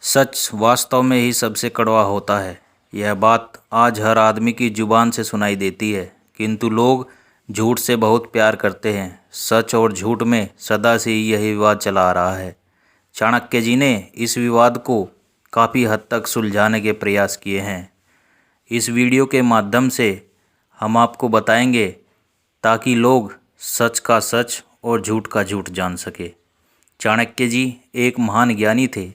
सच वास्तव में ही सबसे कड़वा होता है। यह बात आज हर आदमी की जुबान से सुनाई देती है, किंतु लोग झूठ से बहुत प्यार करते हैं। सच और झूठ में सदा से ही यही विवाद चला आ रहा है। चाणक्य जी ने इस विवाद को काफ़ी हद तक सुलझाने के प्रयास किए हैं। इस वीडियो के माध्यम से हम आपको बताएंगे ताकि लोग सच का सच और झूठ का झूठ जान सके। चाणक्य जी एक महान ज्ञानी थे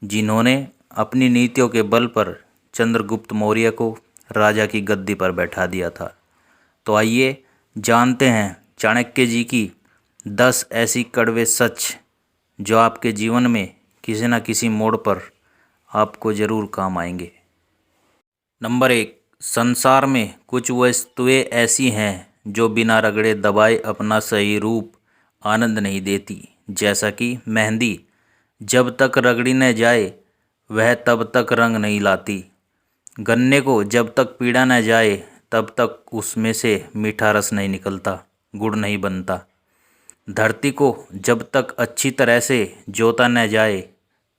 जिन्होंने अपनी नीतियों के बल पर चंद्रगुप्त मौर्य को राजा की गद्दी पर बैठा दिया था। तो आइए जानते हैं चाणक्य जी की 10 ऐसी कड़वे सच जो आपके जीवन में किसी न किसी मोड़ पर आपको ज़रूर काम आएंगे। नंबर 1, संसार में कुछ वस्तुएं ऐसी हैं जो बिना रगड़े दबाए अपना सही रूप आनंद नहीं देती। जैसा कि मेहंदी जब तक रगड़ी न जाए वह तब तक रंग नहीं लाती। गन्ने को जब तक पीड़ा न जाए तब तक उसमें से मीठा रस नहीं निकलता, गुड़ नहीं बनता। धरती को जब तक अच्छी तरह से जोता न जाए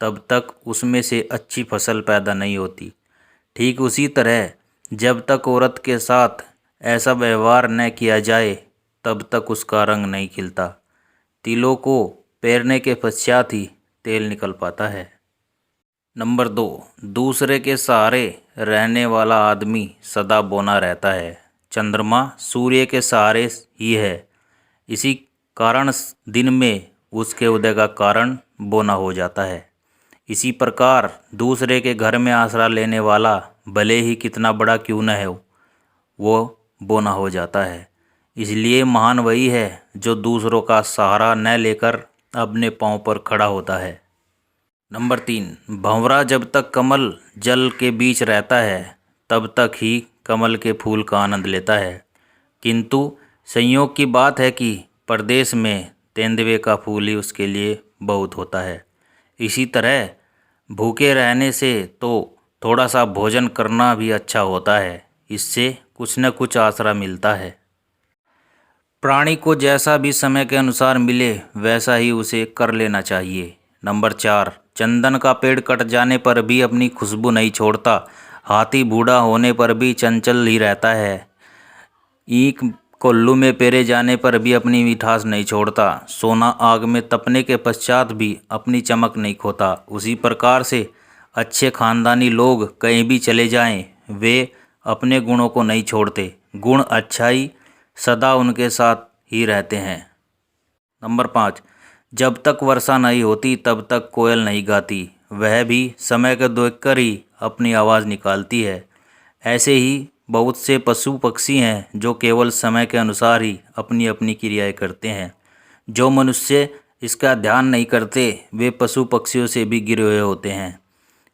तब तक उसमें से अच्छी फसल पैदा नहीं होती। ठीक उसी तरह जब तक औरत के साथ ऐसा व्यवहार न किया जाए तब तक उसका रंग नहीं खिलता। तिलों को पेरने के पश्चात ही तेल निकल पाता है। नंबर 2, दूसरे के सहारे रहने वाला आदमी सदा बौना रहता है। चंद्रमा सूर्य के सहारे ही है, इसी कारण दिन में उसके उदय का कारण बौना हो जाता है। इसी प्रकार दूसरे के घर में आसरा लेने वाला भले ही कितना बड़ा क्यों न हो, वो बौना हो जाता है। इसलिए महान वही है जो दूसरों का सहारा न लेकर अपने पांव पर खड़ा होता है। नंबर 3, भंवरा जब तक कमल जल के बीच रहता है तब तक ही कमल के फूल का आनंद लेता है, किंतु संयोग की बात है कि परदेश में तेंदुए का फूल ही उसके लिए बहुत होता है। इसी तरह भूखे रहने से तो थोड़ा सा भोजन करना भी अच्छा होता है, इससे कुछ न कुछ आसरा मिलता है। प्राणी को जैसा भी समय के अनुसार मिले वैसा ही उसे कर लेना चाहिए। नंबर 4, चंदन का पेड़ कट जाने पर भी अपनी खुशबू नहीं छोड़ता। हाथी बूढ़ा होने पर भी चंचल ही रहता है। ईंख कोल्लू में पेरे जाने पर भी अपनी मिठास नहीं छोड़ता। सोना आग में तपने के पश्चात भी अपनी चमक नहीं खोता। उसी प्रकार से अच्छे खानदानी लोग कहीं भी चले जाएं, वे अपने गुणों को नहीं छोड़ते। गुण अच्छाई सदा उनके साथ ही रहते हैं। नंबर 5, जब तक वर्षा नहीं होती तब तक कोयल नहीं गाती, वह भी समय को देखकर ही अपनी आवाज़ निकालती है। ऐसे ही बहुत से पशु पक्षी हैं जो केवल समय के अनुसार ही अपनी अपनी क्रियाएं करते हैं। जो मनुष्य इसका ध्यान नहीं करते वे पशु पक्षियों से भी गिरे हुए होते हैं।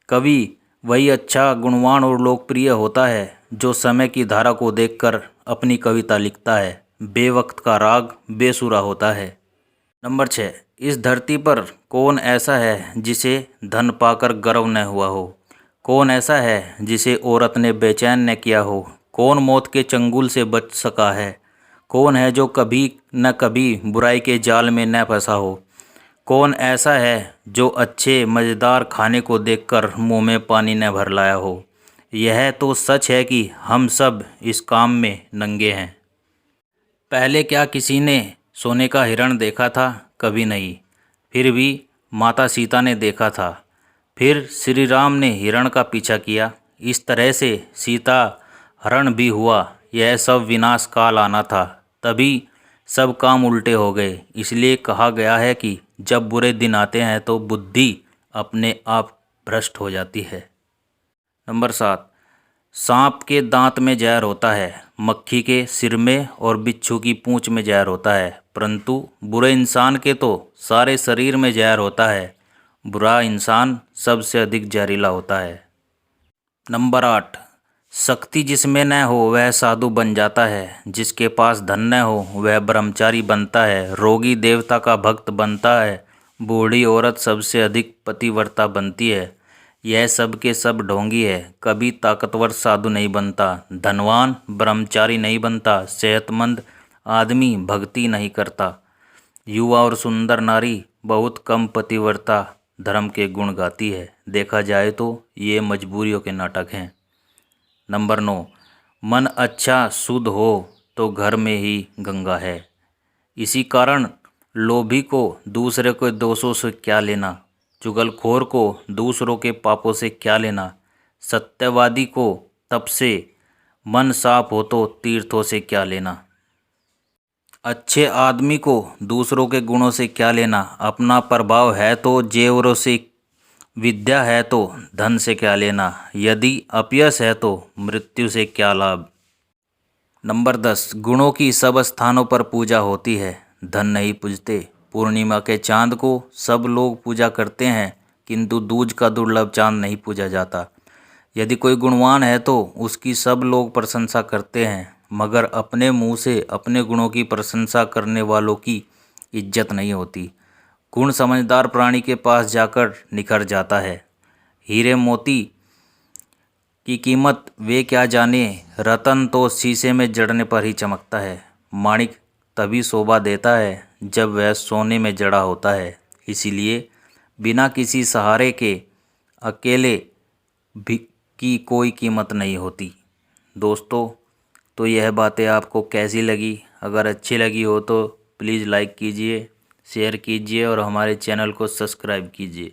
कवि वही अच्छा, गुणवान और लोकप्रिय होता है जो समय की धारा को देखकर अपनी कविता लिखता है। बेवक्त का राग बेसुरा होता है। नंबर 6, इस धरती पर कौन ऐसा है जिसे धन पाकर गर्व न हुआ हो? कौन ऐसा है जिसे औरत ने बेचैन न किया हो? कौन मौत के चंगुल से बच सका है? कौन है जो कभी न कभी बुराई के जाल में न फंसा हो? कौन ऐसा है जो अच्छे मज़ेदार खाने को देखकर मुंह में पानी न भर लाया हो? यह तो सच है कि हम सब इस काम में नंगे हैं। पहले क्या किसी ने सोने का हिरण देखा था? कभी नहीं। फिर भी माता सीता ने देखा था। फिर श्री राम ने हिरण का पीछा किया। इस तरह से सीता हरण भी हुआ। यह सब विनाश काल आना था, तभी सब काम उल्टे हो गए। इसलिए कहा गया है कि जब बुरे दिन आते हैं तो बुद्धि अपने आप भ्रष्ट हो जाती है। नंबर 7, सांप के दांत में जहर होता है, मक्खी के सिर में और बिच्छू की पूंछ में जहर होता है, परंतु बुरे इंसान के तो सारे शरीर में जहर होता है। बुरा इंसान सबसे अधिक जहरीला होता है। नंबर 8, शक्ति जिसमें न हो वह साधु बन जाता है, जिसके पास धन न हो वह ब्रह्मचारी बनता है, रोगी देवता का भक्त बनता है, बूढ़ी औरत सबसे अधिक पतिव्रता बनती है। यह सब के सब ढोंगी है। कभी ताकतवर साधु नहीं बनता, धनवान ब्रह्मचारी नहीं बनता, सेहतमंद आदमी भक्ति नहीं करता, युवा और सुंदर नारी बहुत कम पतिव्रता धर्म के गुण गाती है। देखा जाए तो ये मजबूरियों के नाटक हैं। नंबर 9, मन अच्छा शुद्ध हो तो घर में ही गंगा है। इसी कारण लोभी को दूसरे के दोषों से क्या लेना, चुगलखोर को दूसरों के पापों से क्या लेना, सत्यवादी को तप से, मन साफ हो तो तीर्थों से क्या लेना। अच्छे आदमी को दूसरों के गुणों से क्या लेना, अपना प्रभाव है तो जेवरों से, विद्या है तो धन से क्या लेना, यदि अपयश है तो मृत्यु से क्या लाभ। नंबर 10, गुणों की सब स्थानों पर पूजा होती है, धन नहीं पूजते। पूर्णिमा के चांद को सब लोग पूजा करते हैं, किंतु दूज का दुर्लभ चांद नहीं पूजा जाता। यदि कोई गुणवान है तो उसकी सब लोग प्रशंसा करते हैं, मगर अपने मुंह से अपने गुणों की प्रशंसा करने वालों की इज्जत नहीं होती। गुण समझदार प्राणी के पास जाकर निखर जाता है। हीरे मोती की कीमत वे क्या जाने, रतन तो शीशे में जड़ने पर ही चमकता है। माणिक तभी शोभा देता है जब वह सोने में जड़ा होता है। इसीलिए बिना किसी सहारे के अकेले भी की कोई कीमत नहीं होती। दोस्तों, तो यह बातें आपको कैसी लगी? अगर अच्छी लगी हो तो प्लीज़ लाइक कीजिए, शेयर कीजिए और हमारे चैनल को सब्सक्राइब कीजिए।